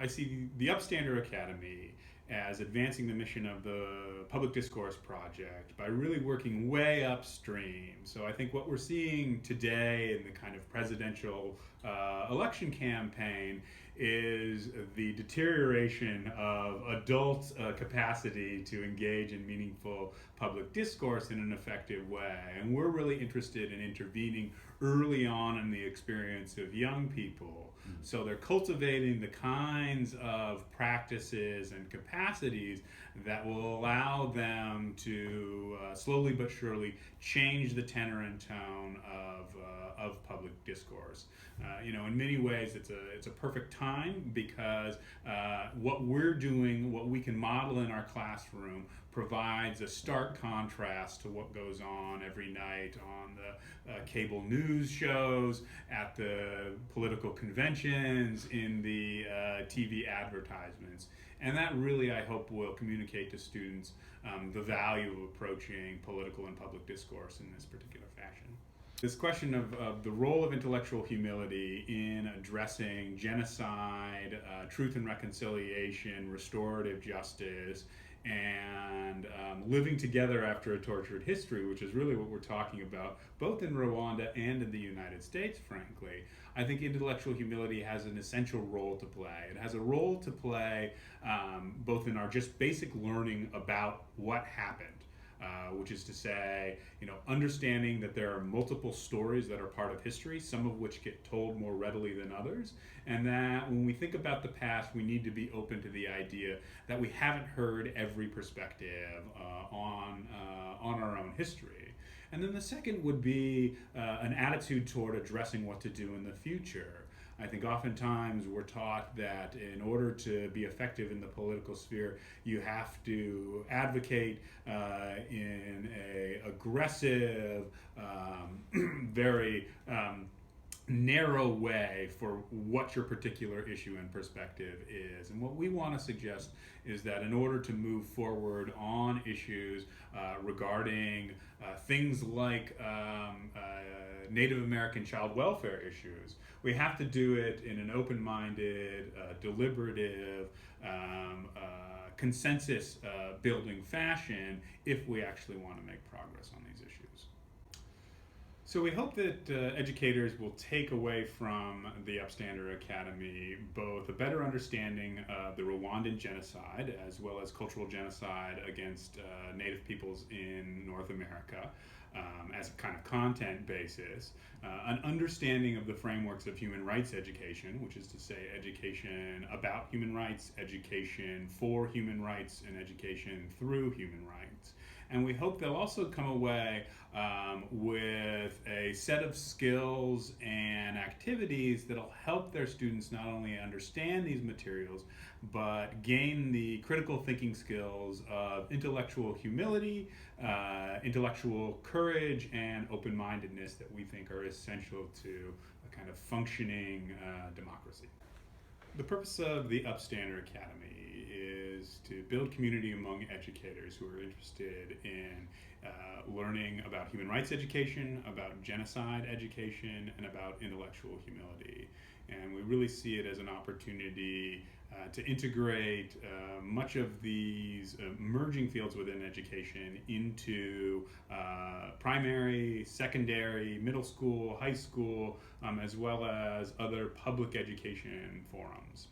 I see the Upstander Academy as advancing the mission of the Public Discourse Project by really working way upstream. So I think what we're seeing today in the kind of presidential election campaign is the deterioration of adult capacity to engage in meaningful public discourse in an effective way. And we're really interested in intervening early on in the experience of young people. So they're cultivating the kinds of practices and capacities that will allow them to slowly but surely change the tenor and tone of public discourse. In many ways, it's a perfect time because what we're doing, what we can model in our classroom, provides a stark contrast to what goes on every night on the cable news shows, at the political conventions, in the TV advertisements. And that really, I hope, will communicate to students the value of approaching political and public discourse in this particular fashion. This question of the role of intellectual humility in addressing genocide, truth and reconciliation, restorative justice, and living together after a tortured history, which is really what we're talking about, both in Rwanda and in the United States, frankly. I think intellectual humility has an essential role to play. It has a role to play both in our just basic learning about what happened. Which is to say, understanding that there are multiple stories that are part of history, some of which get told more readily than others, and that when we think about the past, we need to be open to the idea that we haven't heard every perspective on our own history. And then the second would be an attitude toward addressing what to do in the future. I think oftentimes we're taught that in order to be effective in the political sphere, you have to advocate in a aggressive, very narrow way for what your particular issue and perspective is. And what we want to suggest is that in order to move forward on issues regarding things like Native American child welfare issues, we have to do it in an open-minded, deliberative, consensus-building fashion if we actually want to make progress on these issues. So we hope that educators will take away from the Upstander Academy both a better understanding of the Rwandan genocide as well as cultural genocide against Native peoples in North America, as a kind of content basis, an understanding of the frameworks of human rights education, which is to say education about human rights, education for human rights, and education through human rights. And we hope they'll also come away with a set of skills and activities that'll help their students not only understand these materials, but gain the critical thinking skills of intellectual humility, intellectual courage, and open-mindedness that we think are essential to a kind of functioning democracy. The purpose of the Upstander Academy is to build community among educators who are interested in learning about human rights education, about genocide education, and about intellectual humility. And we really see it as an opportunity to integrate much of these emerging fields within education into primary, secondary, middle school, high school, as well as other public education forums.